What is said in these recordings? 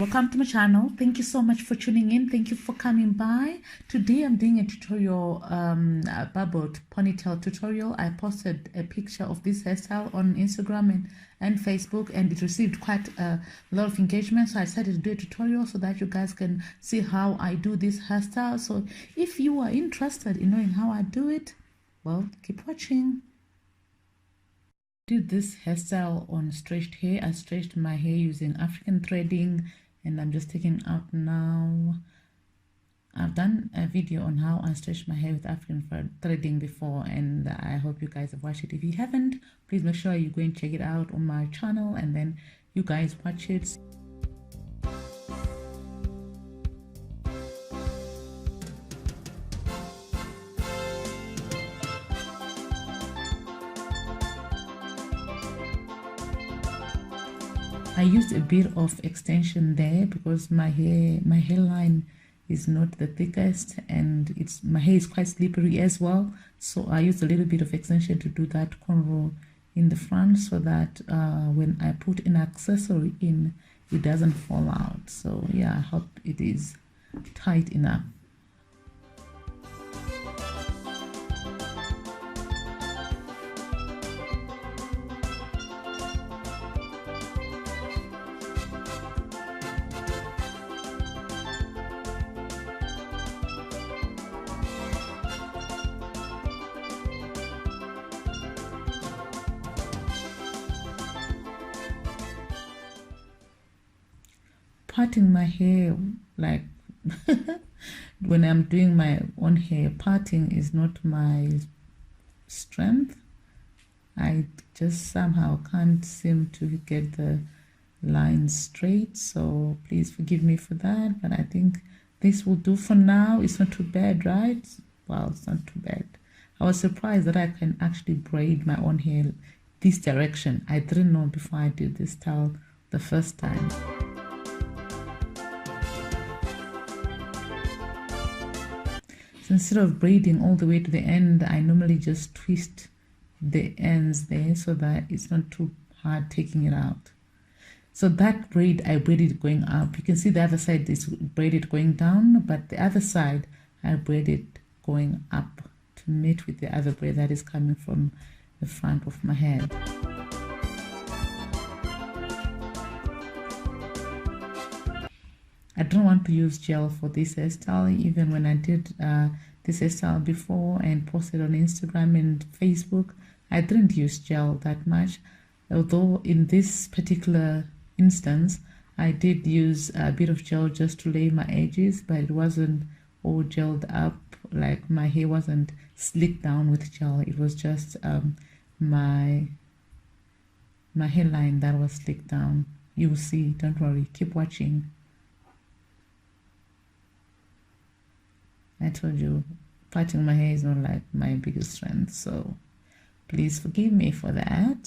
Welcome to my channel. Thank you so much for tuning in. Thank you for coming by. Today I'm doing a tutorial about ponytail tutorial. I posted a picture of this hairstyle on Instagram and Facebook, and it received quite a lot of engagement, so I decided to do a tutorial so that you guys can see how I do this hairstyle. So if you are interested in knowing how I do it, well, keep watching. Did this hairstyle on stretched hair. I stretched my hair using African threading, and I'm just taking out now. I've done a video on how I stretch my hair with African threading before, and I hope you guys have watched it. If you haven't, please make sure you go and check it out on my channel, and then you guys watch it. I used a bit of extension there because my hairline is not the thickest, and my hair is quite slippery as well, so I used a little bit of extension to do that cornrow in the front, so that when I put an accessory in, it doesn't fall out. So yeah, I hope it is tight enough. Parting my hair, like when I'm doing my own hair, parting is not my strength. I just somehow can't seem to get the lines straight, so please forgive me for that. But I think this will do for now. It's not too bad, right? Well, it's not too bad. I was surprised that I can actually braid my own hair this direction. I didn't know before I did this style the first time. So instead of braiding all the way to the end, I normally just twist the ends there so that it's not too hard taking it out. So that braid, I braided going up. You can see the other side is braided going down, but the other side I braided going up to meet with the other braid that is coming from the front of my head. I don't want to use gel for this hairstyle. Even when I did this hairstyle before and posted on Instagram and Facebook, I didn't use gel that much. Although in this particular instance, I did use a bit of gel just to lay my edges, but it wasn't all gelled up. Like my hair wasn't slicked down with gel. It was just my hairline that was slicked down. You will see, don't worry, keep watching. I told you, parting my hair is not like my biggest strength, so please forgive me for that.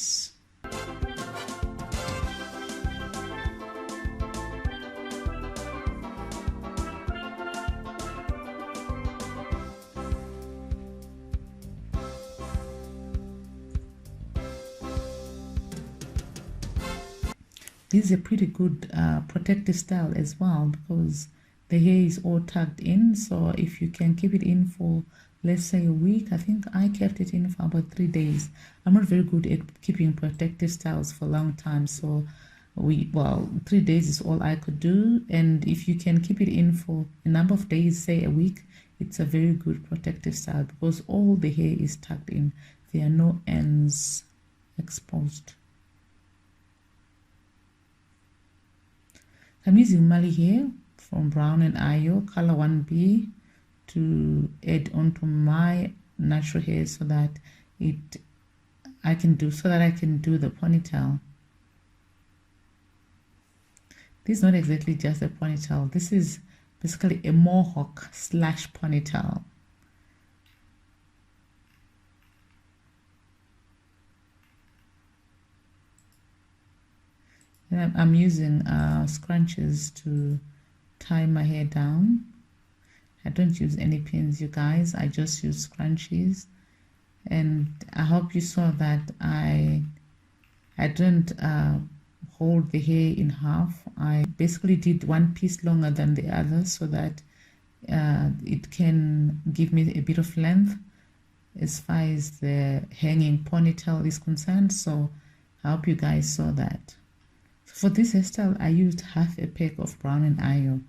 This is a pretty good protective style as well, because the hair is all tucked in. So if you can keep it in for, let's say, a week, I think I kept it in for about 3 days. I'm not very good at keeping protective styles for a long time, so 3 days is all I could do. And if you can keep it in for a number of days, say a week, it's a very good protective style because all the hair is tucked in. There are no ends exposed. I'm using Mali here from Brown and Ayo color 1B to add onto my natural hair so that I can do the ponytail. This is not exactly just a ponytail. This is basically a mohawk / ponytail. And I'm using scrunches to tie my hair down. I don't use any pins, you guys. I just use scrunchies. And I hope you saw that I didn't hold the hair in half. I basically did one piece longer than the other so that it can give me a bit of length as far as the hanging ponytail is concerned. So I hope you guys saw that. For this hairstyle, I used half a pack of brown and ayo.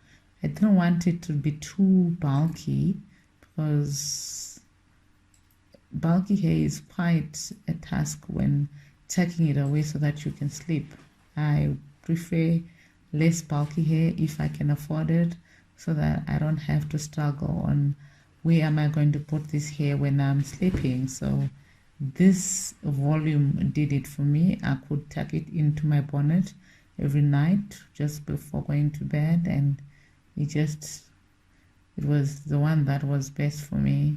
I didn't want it to be too bulky because bulky hair is quite a task when tucking it away so that you can sleep. I prefer less bulky hair if I can afford it, so that I don't have to struggle on where am I going to put this hair when I'm sleeping. So this volume did it for me. I could tuck it into my bonnet every night just before going to bed, and it was the one that was best for me.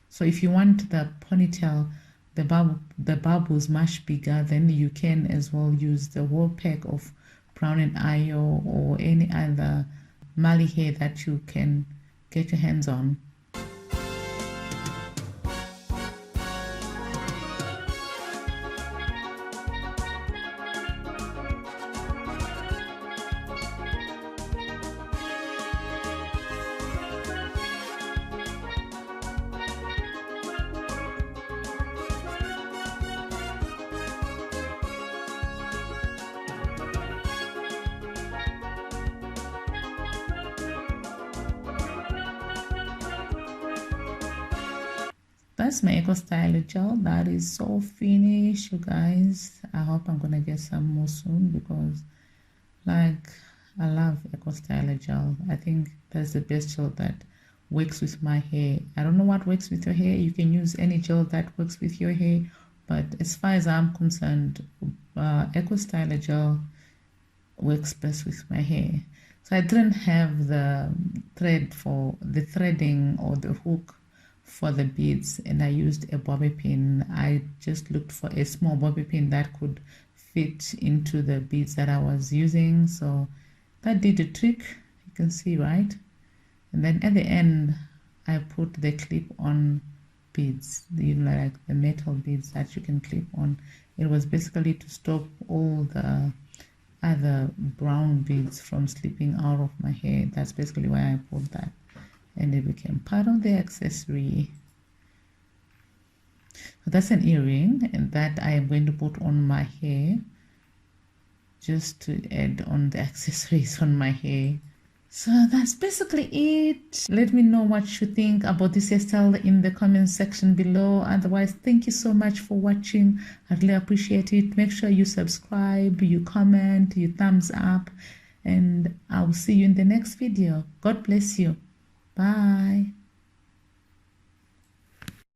So if you want the ponytail, the bubbles much bigger, then you can as well use the whole pack of brown and ayo or any other Mali hair that you can get your hands on. That's my Eco Styler gel. That is so finished, you guys. I hope I'm gonna get some more soon because, like, I love Eco Styler gel. I think that's the best gel that works with my hair. I don't know what works with your hair. You can use any gel that works with your hair, but as far as I'm concerned, Eco Styler gel works best with my hair. So I didn't have the thread for the threading or the hook for the beads, and I used a bobby pin. I just looked for a small bobby pin that could fit into the beads that I was using. So that did the trick, you can see, right? And then at the end I put the clip-on beads, you know, like the metal beads that you can clip on. It was basically to stop all the other brown beads from slipping out of my hair. That's basically why I put that, and it became part of the accessory. So that's an earring, and that I am going to put on my hair just to add on the accessories on my hair. So that's basically it. Let me know what you think about this hairstyle in the comment section below. Otherwise, thank you so much for watching. I really appreciate it. Make sure you subscribe, you comment, you thumbs up, and I will see you in the next video. God bless you. Bye.